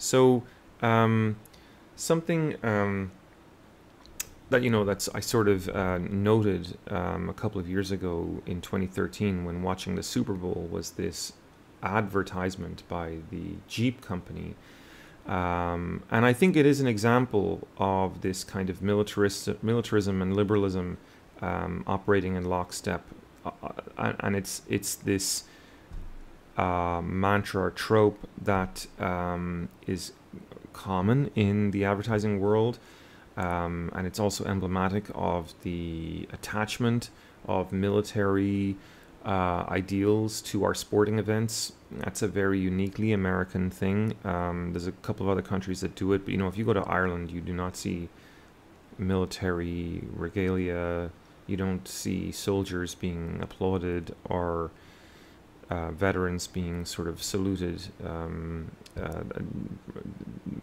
So, something that that's I sort of noted a couple of years ago in 2013 when watching the Super Bowl was this advertisement by the Jeep company, and I think it is an example of this kind of militarism and liberalism operating in lockstep, and it's this mantra or trope that is common in the advertising world, and it's also emblematic of the attachment of military ideals to our sporting events. That's a very uniquely American thing. There's a couple of other countries that do it, but if you go to Ireland, you do not see military regalia. You don't see soldiers being applauded or veterans being sort of saluted.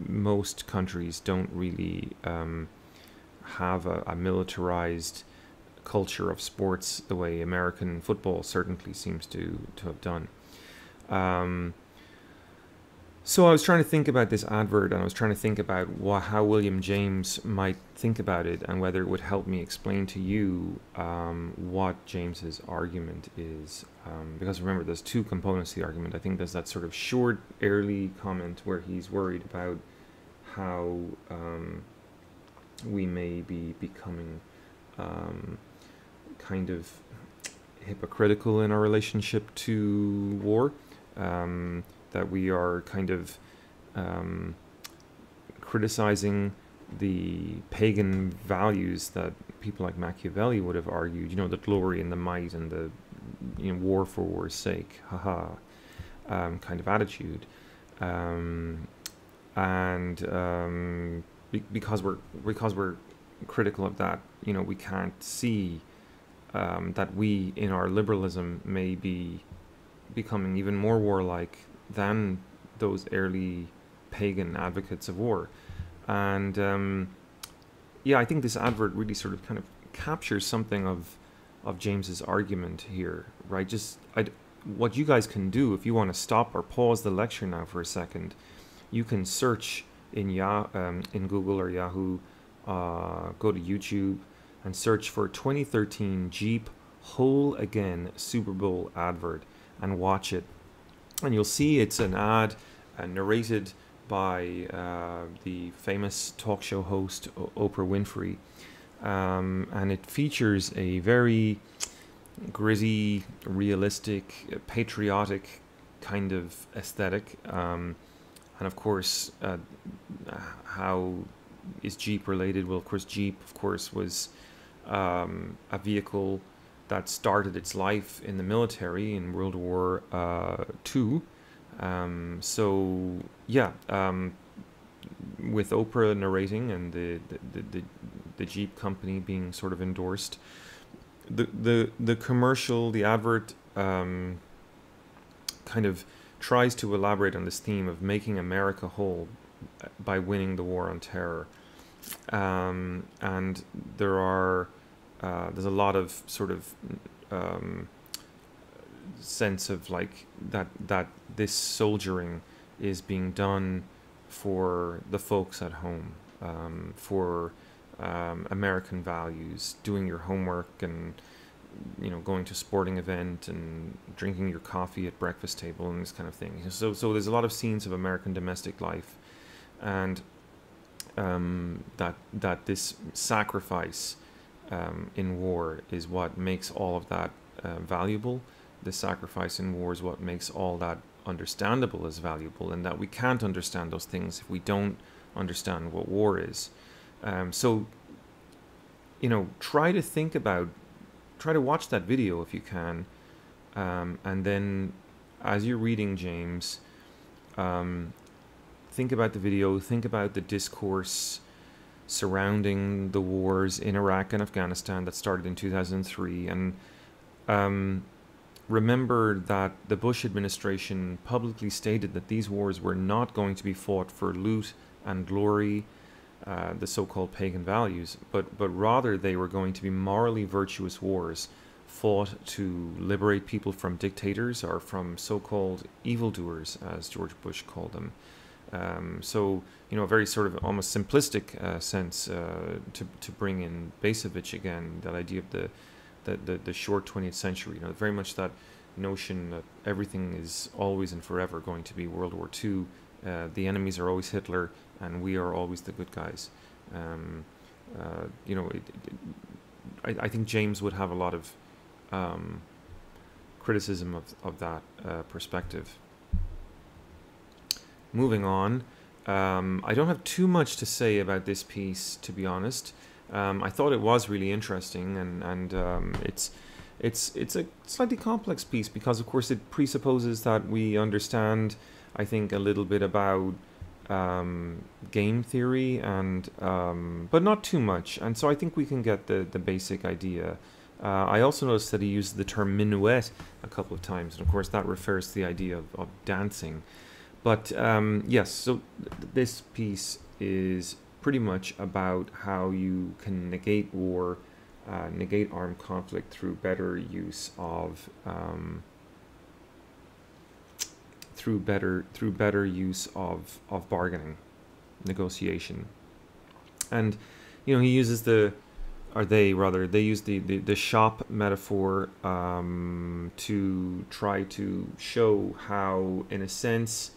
Most countries don't really have a militarized culture of sports the way American football certainly seems to have done. Um, so I was trying to think about this advert, and I was trying to think about how William James might think about it, and whether it would help me explain to you what James's argument is. Because remember, there's two components to the argument. I think there's that sort of short, early comment where he's worried about how we may be becoming kind of hypocritical in our relationship to war. That we are kind of criticizing the pagan values that people like Machiavelli would have argued, the glory and the might and the war for war's sake, haha, kind of attitude. And because we're critical of that, we can't see that we, in our liberalism, may be becoming even more warlike than those early pagan advocates of war. And I think this advert really sort of kind of captures something of James's argument here, right? What you guys can do, if you want to stop or pause the lecture now for a second, you can search in Google or Yahoo, go to YouTube and search for 2013 Jeep Whole Again Super Bowl advert and watch it. And you'll see it's an ad narrated by the famous talk show host Oprah Winfrey. And it features a very gritty, realistic, patriotic kind of aesthetic. And of course, how is Jeep related? Well, of course, Jeep, was a vehicle that started its life in the military in World War II. With Oprah narrating and the Jeep company being sort of endorsed, the commercial, the advert, kind of tries to elaborate on this theme of making America whole by winning the war on terror. And there's a lot of sort of sense of like that this soldiering is being done for the folks at home, for American values, doing your homework and going to a sporting event and drinking your coffee at breakfast table and this kind of thing. So there's a lot of scenes of American domestic life, and that this sacrifice in war is what makes all of that valuable. The sacrifice in war is what makes all that understandable as valuable, and that we can't understand those things if we don't understand what war is. Try to watch that video if you can, and then as you're reading James, think about the video, think about the discourse surrounding the wars in Iraq and Afghanistan that started in 2003, and remember that the Bush administration publicly stated that these wars were not going to be fought for loot and glory, the so-called pagan values, but rather they were going to be morally virtuous wars fought to liberate people from dictators or from so-called evildoers, as George Bush called them. So, a very sort of almost simplistic sense to bring in Basevich again, that idea of the short 20th century, very much that notion that everything is always and forever going to be World War II. The enemies are always Hitler, and we are always the good guys. I think James would have a lot of criticism of that perspective. Moving on, I don't have too much to say about this piece, to be honest. I thought it was really interesting, and it's a slightly complex piece because, of course, it presupposes that we understand, I think, a little bit about game theory, and but not too much. And so I think we can get the basic idea. I also noticed that he used the term minuet a couple of times, and of course that refers to the idea of dancing. But yes, so this piece is pretty much about how you can negate war, negate armed conflict through better use of through better use of bargaining, negotiation. And he uses they use the shop metaphor to try to show how, in a sense,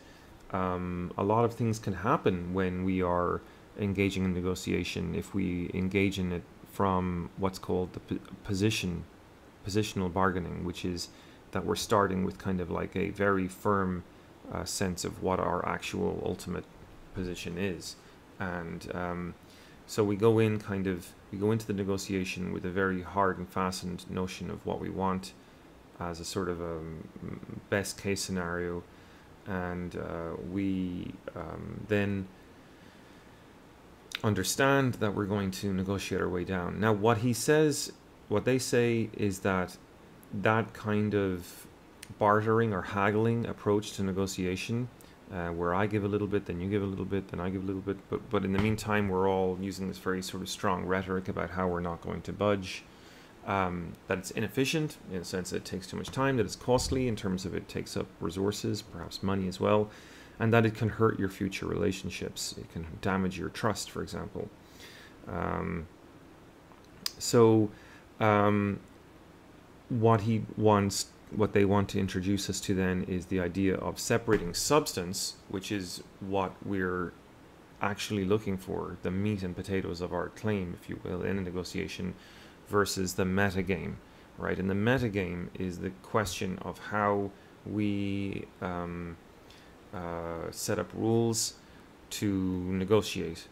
a lot of things can happen when we are engaging in negotiation if we engage in it from what's called the positional bargaining, which is that we're starting with kind of like a very firm sense of what our actual ultimate position is. And so we go into the negotiation with a very hard and fastened notion of what we want as a sort of a best case scenario, and we then understand that we're going to negotiate our way down. Now, what they say is that kind of bartering or haggling approach to negotiation, where I give a little bit, then you give a little bit, then I give a little bit, but in the meantime we're all using this very sort of strong rhetoric about how we're not going to budge, that it's inefficient in the sense that it takes too much time, that it's costly in terms of it takes up resources, perhaps money as well, and that it can hurt your future relationships. It can damage your trust, for example. What they want to introduce us to then is the idea of separating substance, which is what we're actually looking for, the meat and potatoes of our claim, if you will, in a negotiation, versus the metagame, right? And the metagame is the question of how we set up rules to negotiate.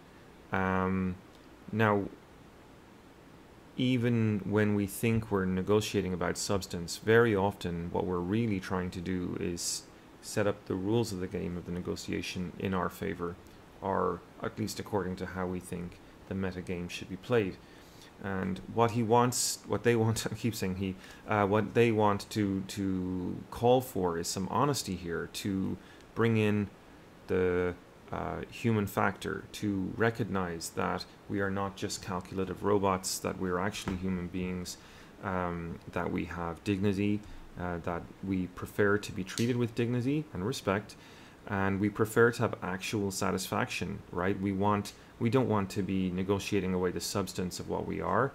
Now, even when we think we're negotiating about substance, very often what we're really trying to do is set up the rules of the game of the negotiation in our favor, or at least according to how we think the metagame should be played. And what they want to call for is some honesty here, to bring in the human factor, to recognize that we are not just calculative robots, that we're actually human beings, that we have dignity, that we prefer to be treated with dignity and respect, and we prefer to have actual satisfaction, right? We don't want to be negotiating away the substance of what we are,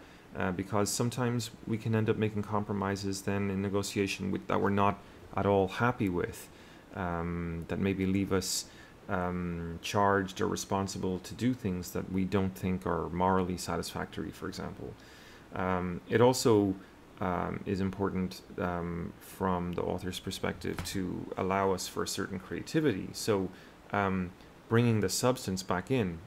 because sometimes we can end up making compromises then in negotiation that we're not at all happy with, that maybe leave us charged or responsible to do things that we don't think are morally satisfactory, for example. It also is important from the author's perspective to allow us for a certain creativity. So bringing the substance back in,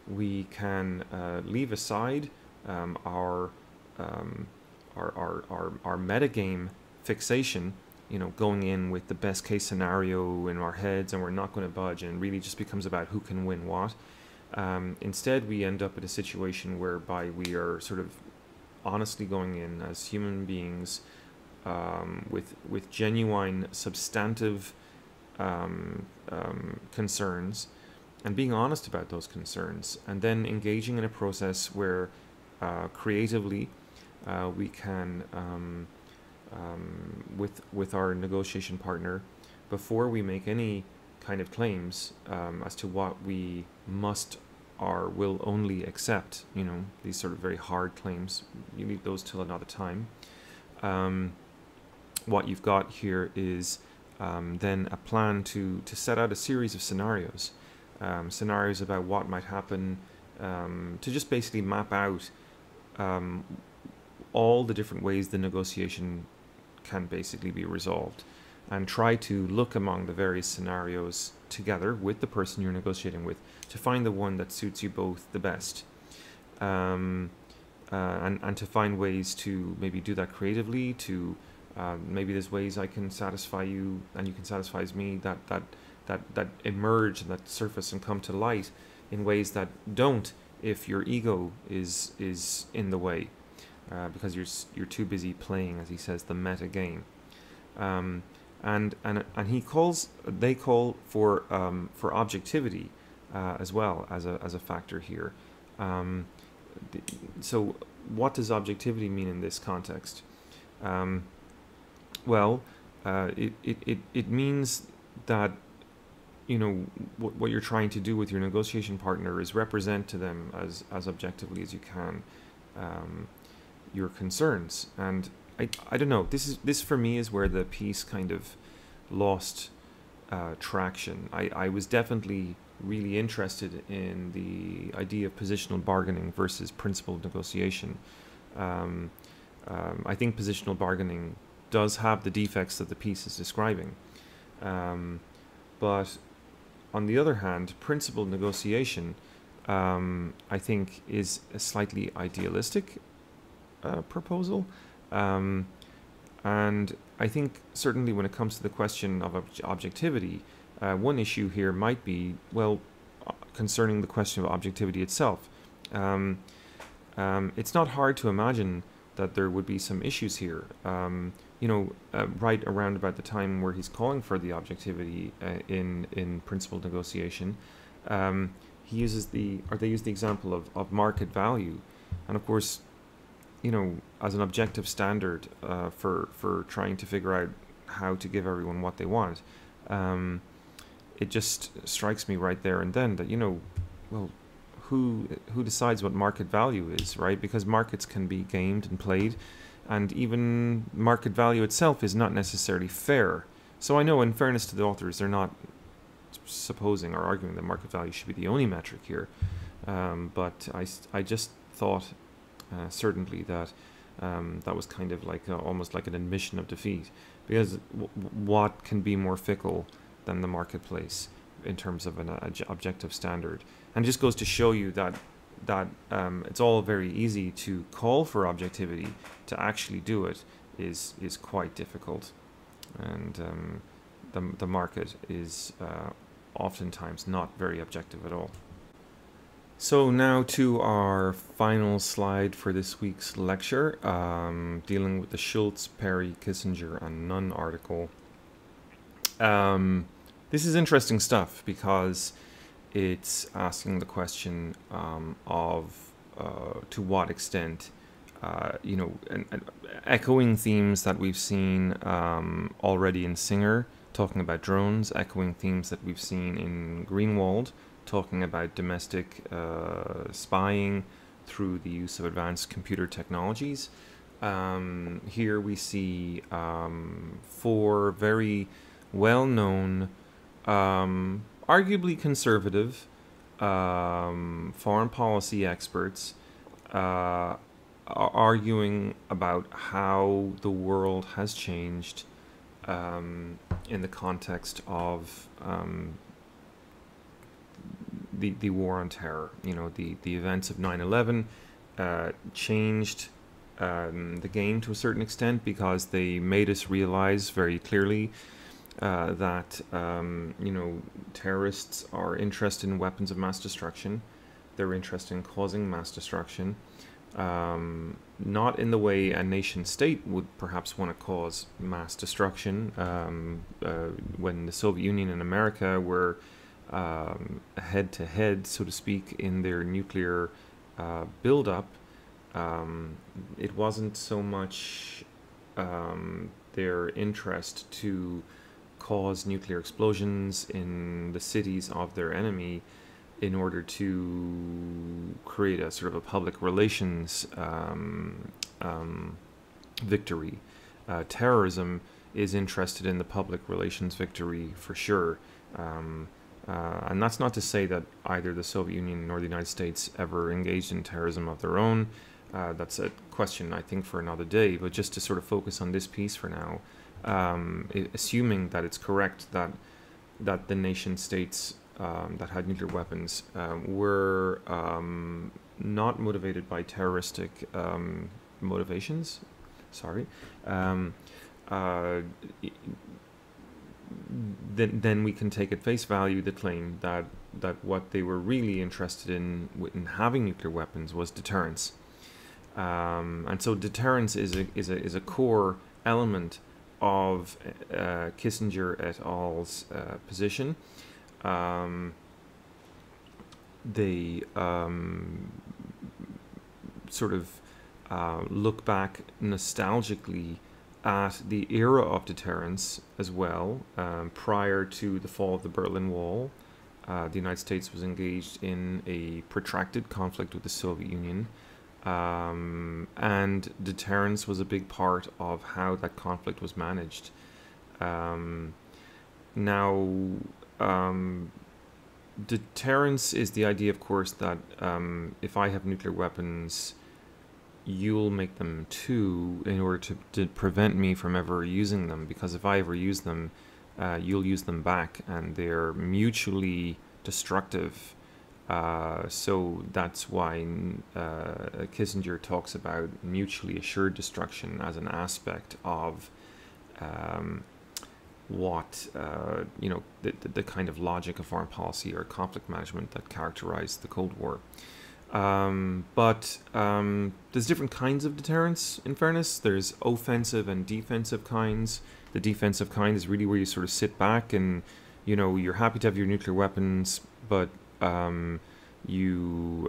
we can leave aside our metagame fixation, going in with the best case scenario in our heads, and we're not going to budge, and it really just becomes about who can win what. Instead, we end up in a situation whereby we are sort of honestly going in as human beings, with genuine substantive concerns, and being honest about those concerns, and then engaging in a process where creatively we can with our negotiation partner, before we make any kind of claims as to what we must or will only accept, these sort of very hard claims. You leave those till another time. What you've got here is then a plan to set out a series of scenarios, scenarios about what might happen, to just basically map out all the different ways the negotiation can basically be resolved, and try to look among the various scenarios together with the person you're negotiating with to find the one that suits you both the best, and to find ways to maybe do that creatively, to maybe there's ways I can satisfy you and you can satisfy me that emerge, that surface and come to light in ways that don't if your ego is in the way, because you're too busy playing, as he says, the meta game. And they call for objectivity as well as a factor here. So what does objectivity mean in this context? Well, it means that what you're trying to do with your negotiation partner is represent to them as objectively as you can your concerns. And I don't know, this for me is where the piece kind of lost traction. I was definitely really interested in the idea of positional bargaining versus principled negotiation. I think positional bargaining does have the defects that the piece is describing, but on the other hand, principled negotiation I think is a slightly idealistic proposal, and I think certainly when it comes to the question of objectivity, one issue here might be, well, concerning the question of objectivity itself. It's not hard to imagine that there would be some issues here. Right around about the time where he's calling for the objectivity in principled negotiation, they use the example of market value, and of course, as an objective standard for trying to figure out how to give everyone what they want. It just strikes me right there and then that well, who decides what market value is, right? Because markets can be gamed and played, and even market value itself is not necessarily fair. So I know, in fairness to the authors, they're not supposing or arguing that market value should be the only metric here, but I just thought certainly that that was kind of like almost like an admission of defeat, because what can be more fickle than the marketplace in terms of an objective standard? And it just goes to show you that it's all very easy to call for objectivity. To actually do it is quite difficult, and the market is oftentimes not very objective at all. So now to our final slide for this week's lecture, dealing with the Schultz, Perry, Kissinger, and Nunn article. This is interesting stuff because it's asking the question of to what extent, and echoing themes that we've seen already in Singer, talking about drones, echoing themes that we've seen in Greenwald, talking about domestic spying through the use of advanced computer technologies. Here we see 4 very well-known, arguably conservative foreign policy experts arguing about how the world has changed in the context of the war on terror. The events of 9/11 changed the game to a certain extent, because they made us realize very clearly that terrorists are interested in weapons of mass destruction. They're interested in causing mass destruction, not in the way a nation state would perhaps want to cause mass destruction. When the Soviet Union and America were head to head, so to speak, in their nuclear buildup, it wasn't so much their interest to cause nuclear explosions in the cities of their enemy in order to create a sort of a public relations victory. Terrorism is interested in the public relations victory for sure. And that's not to say that either the Soviet Union nor the United States ever engaged in terrorism of their own. That's a question, I think, for another day. But just to sort of focus on this piece for now, assuming that it's correct that the nation states that had nuclear weapons were not motivated by terroristic motivations. Sorry. Then we can take at face value the claim that what they were really interested in having nuclear weapons was deterrence, and so deterrence is a core element of Kissinger et al.'s position. They sort of look back nostalgically at the era of deterrence as well. Prior to the fall of the Berlin Wall, the United States was engaged in a protracted conflict with the Soviet Union, and deterrence was a big part of how that conflict was managed. Deterrence is the idea, of course, that if I have nuclear weapons, you'll make them too in order to prevent me from ever using them, because if I ever use them, you'll use them back, and they're mutually destructive. So that's why Kissinger talks about mutually assured destruction as an aspect of the kind of logic of foreign policy or conflict management that characterized the Cold War. But there's different kinds of deterrence, in fairness. There's offensive and defensive kinds. The defensive kind is really where you sort of sit back and, you're happy to have your nuclear weapons, but you've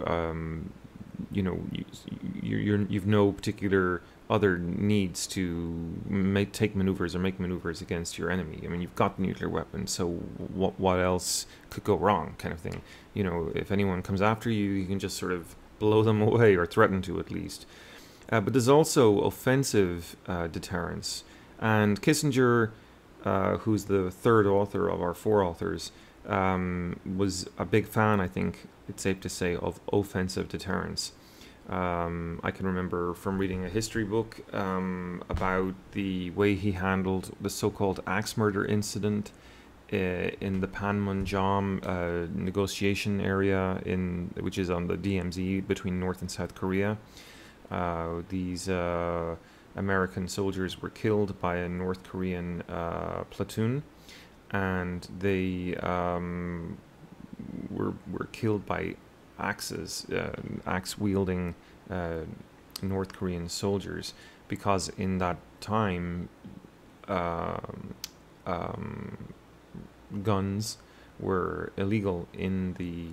no particular other needs to take maneuvers or make maneuvers against your enemy. I mean, you've got the nuclear weapon, so what else could go wrong, kind of thing. If anyone comes after you, you can just sort of blow them away, or threaten to at least. But there's also offensive deterrence. And Kissinger, who's the third author of our four authors, was a big fan, I think it's safe to say, of offensive deterrence. I can remember from reading a history book about the way he handled the so-called axe murder incident in the Panmunjom negotiation area, which is on the DMZ between North and South Korea. These American soldiers were killed by a North Korean platoon, and they were killed by axes, axe-wielding North Korean soldiers, because in that time guns were illegal in the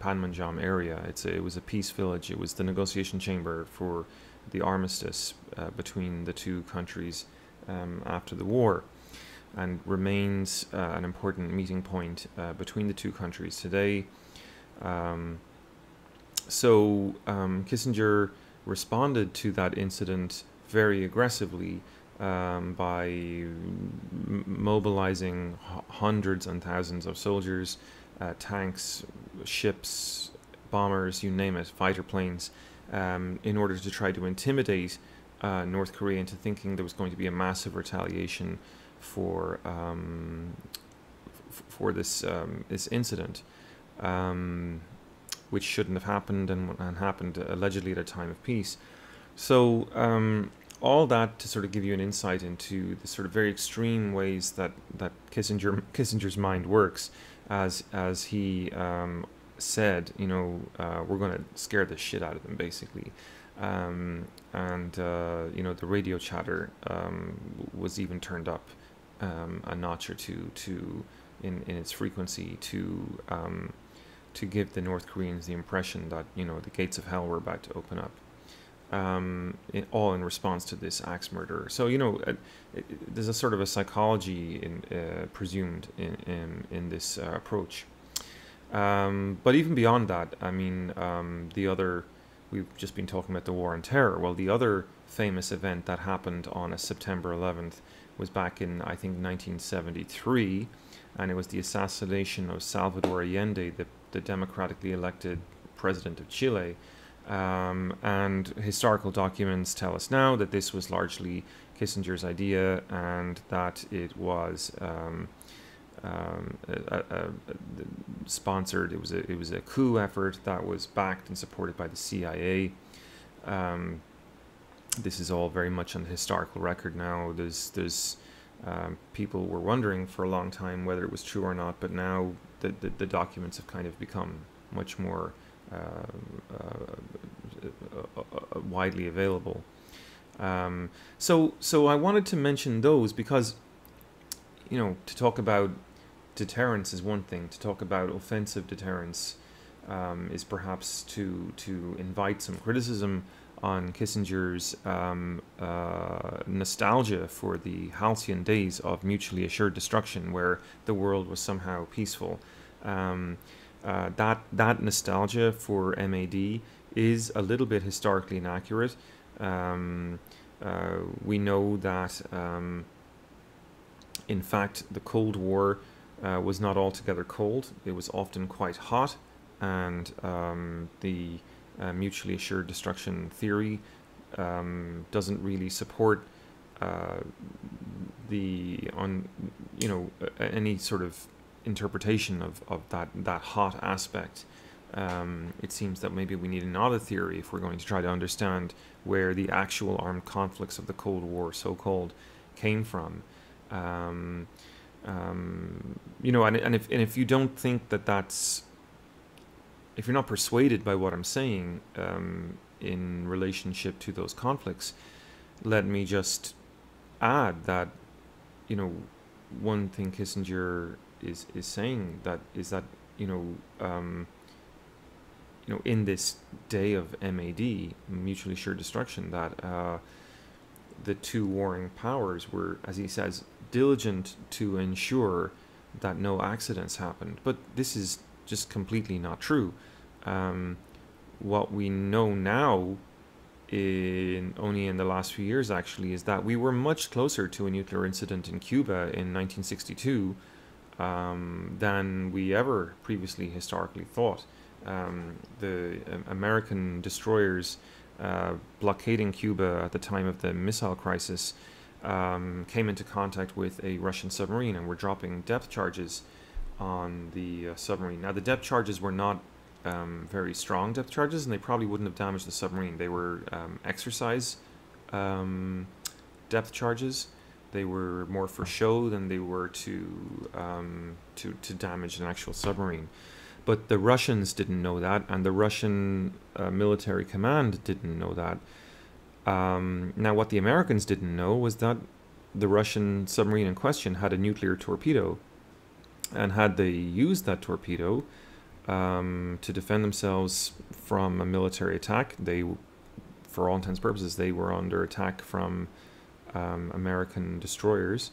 Panmunjom area. It was a peace village. It was the negotiation chamber for the armistice between the two countries after the war, and remains an important meeting point between the two countries today. So Kissinger responded to that incident very aggressively by mobilizing hundreds and thousands of soldiers, tanks, ships, bombers, you name it, fighter planes, in order to try to intimidate North Korea into thinking there was going to be a massive retaliation for this incident, which shouldn't have happened and happened allegedly at a time of peace. So all that to sort of give you an insight into the sort of very extreme ways that Kissinger's mind works, as he said, we're going to scare the shit out of them, basically. The radio chatter was even turned up a notch or two in its frequency to give the North Koreans the impression that the gates of hell were about to open up. all in response to this axe murder. So there's a sort of a psychology presumed in this approach. But even beyond that, I mean, we've just been talking about the War on Terror. Well, the other famous event that happened on a September 11th was back in, I think, 1973, and it was the assassination of Salvador Allende, the democratically elected president of Chile. And historical documents tell us now that this was largely Kissinger's idea, and that it was sponsored. It was a coup effort that was backed and supported by the CIA. This is all very much on the historical record now. There's people were wondering for a long time whether it was true or not, but now the documents have kind of become much more widely available. So I wanted to mention those because, to talk about deterrence is one thing. To talk about offensive deterrence is perhaps to invite some criticism on Kissinger's nostalgia for the halcyon days of mutually assured destruction, where the world was somehow peaceful. That nostalgia for MAD is a little bit historically inaccurate. We know that, in fact, the Cold War was not altogether cold. It was often quite hot, and the mutually assured destruction theory doesn't really support any sort of interpretation of that hot aspect. It seems that maybe we need another theory if we're going to try to understand where the actual armed conflicts of the Cold War, so-called, came from. And if you don't think that's, if you're not persuaded by what I'm saying in relationship to those conflicts, let me just add that, one thing Kissinger is saying is that in this day of MAD, mutually assured destruction, that the two warring powers were, as he says, diligent to ensure that no accidents happened. But this is just completely not true. What we know now, only in the last few years actually, is that we were much closer to a nuclear incident in Cuba in 1962 than we ever previously historically thought. The American destroyers blockading Cuba at the time of the missile crisis came into contact with a Russian submarine and were dropping depth charges on the submarine. Now, the depth charges were not very strong depth charges, and they probably wouldn't have damaged the submarine. They were exercise depth charges. They were more for show than they were to damage an actual submarine. But the Russians didn't know that, and the Russian military command didn't know that. Now, what the Americans didn't know was that the Russian submarine in question had a nuclear torpedo, and had they used that torpedo to defend themselves from a military attack, for all intents and purposes, they were under attack from American destroyers.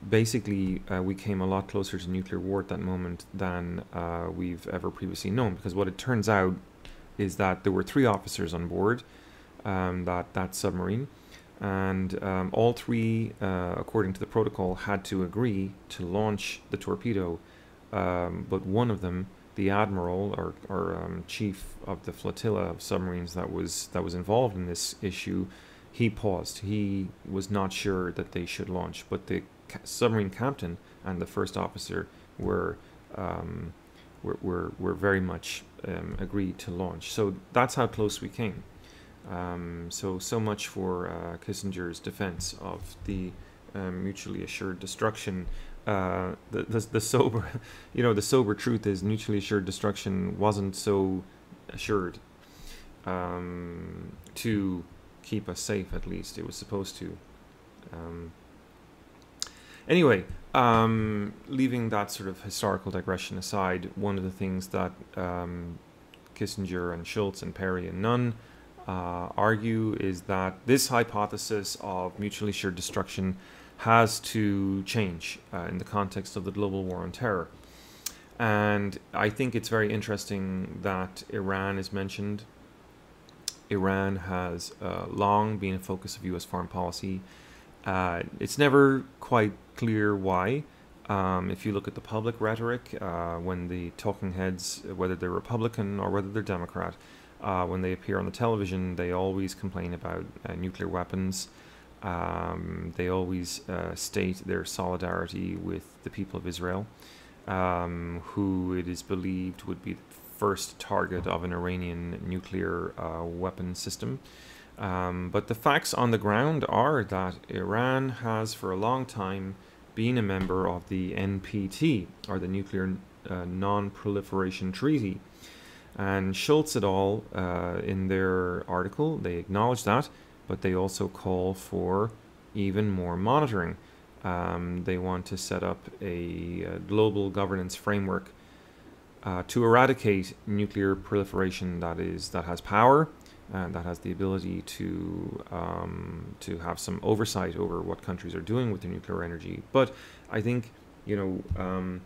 Basically, we came a lot closer to nuclear war at that moment than we've ever previously known, because what it turns out is that there were 3 officers on board that submarine, and all 3, according to the protocol, had to agree to launch the torpedo, but one of them, the admiral or chief of the flotilla of submarines that was involved in this issue, he paused. He was not sure that they should launch, but the submarine captain and the first officer were very much agreed to launch. So that's how close we came. So much for Kissinger's defense of the mutually assured destruction. The sober, the sober truth is mutually assured destruction wasn't so assured to keep us safe. At least it was supposed to. Anyway, leaving that sort of historical digression aside, one of the things that Kissinger and Schultz and Perry and Nunn argue is that this hypothesis of mutually assured destruction has to change in the context of the global war on terror. And I think it's very interesting that Iran is mentioned. Iran has long been a focus of U.S. foreign policy. It's never quite clear why. If you look at the public rhetoric, when the talking heads, whether they're Republican or whether they're Democrat, when they appear on the television, they always complain about nuclear weapons. They always state their solidarity with the people of Israel, who it is believed would be the first target of an Iranian nuclear weapon system. But the facts on the ground are that Iran has for a long time been a member of the NPT, or the Nuclear Non-Proliferation Treaty. And Schultz et al., in their article, they acknowledge that, but they also call for even more monitoring. They want to set up a global governance framework to eradicate nuclear proliferation that has power, and that has the ability to have some oversight over what countries are doing with their nuclear energy. But I think, do a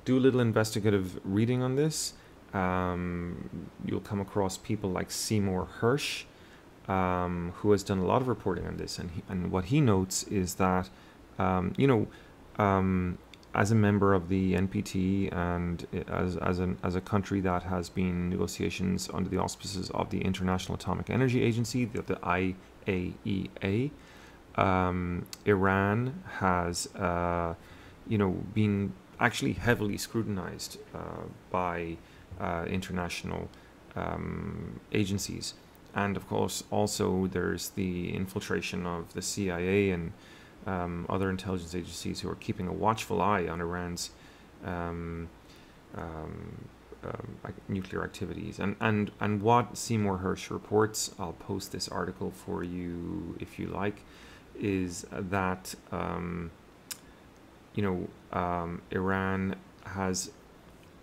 little investigative reading on this. You'll come across people like Seymour Hersh, who has done a lot of reporting on this, and what he notes is that, as a member of the NPT and as a country that has been negotiations under the auspices of the International Atomic Energy Agency, the IAEA, Iran has been actually heavily scrutinized by international agencies. And of course, also there's the infiltration of the CIA and other intelligence agencies who are keeping a watchful eye on Iran's nuclear activities. And what Seymour Hersh reports, I'll post this article for you if you like, is that Iran has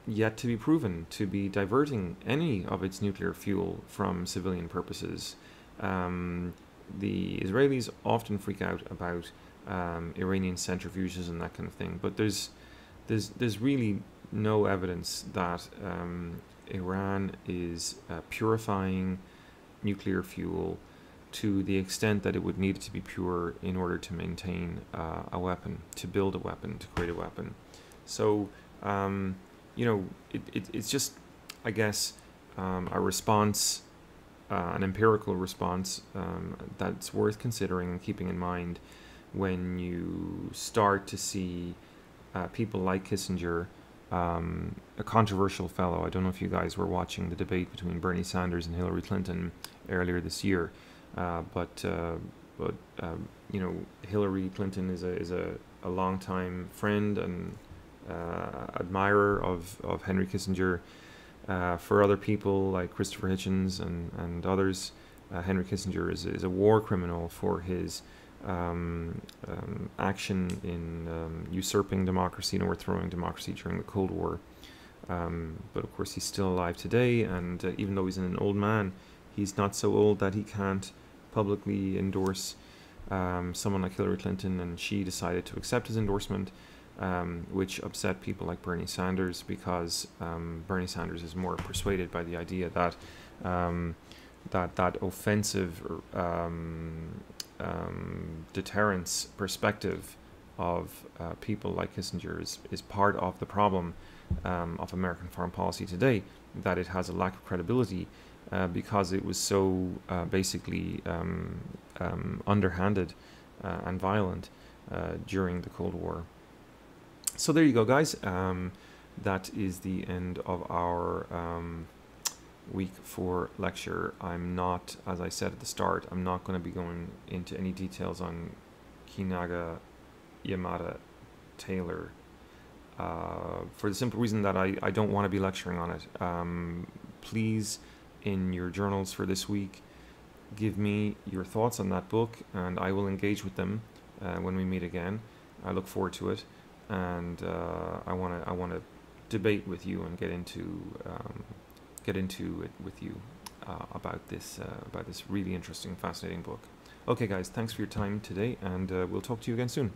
yet to be proven to be diverting any of its nuclear fuel from civilian purposes. The Israelis often freak out about Iranian centrifuges and that kind of thing, but there's really no evidence that Iran is purifying nuclear fuel to the extent that it would need it to be pure in order to maintain a weapon, to build a weapon, to create a weapon. So it's just, I guess, a response, an empirical response that's worth considering and keeping in mind when you start to see people like Kissinger, a controversial fellow. I don't know if you guys were watching the debate between Bernie Sanders and Hillary Clinton earlier this year, but Hillary Clinton is a longtime friend and admirer of Henry Kissinger. For other people like Christopher Hitchens and others, Henry Kissinger is a war criminal for his action in usurping democracy and overthrowing democracy during the Cold War. But of course he's still alive today, and even though he's an old man, he's not so old that he can't publicly endorse someone like Hillary Clinton, and she decided to accept his endorsement, which upset people like Bernie Sanders, because Bernie Sanders is more persuaded by the idea that that offensive deterrence perspective of people like Kissinger is part of the problem of American foreign policy today, that it has a lack of credibility because it was so basically underhanded and violent during the Cold War. So there you go, guys. That is the end of our week 4 lecture. I'm not, as I said at the start, I'm not going to be going into any details on Kinaga Yamada Taylor for the simple reason that I don't want to be lecturing on it. Please, in your journals for this week, give me your thoughts on that book, and I will engage with them when we meet again. I look forward to it, and I want to debate with you and get into get into it with you about this really interesting, fascinating book. Okay, guys, thanks for your time today, and we'll talk to you again soon.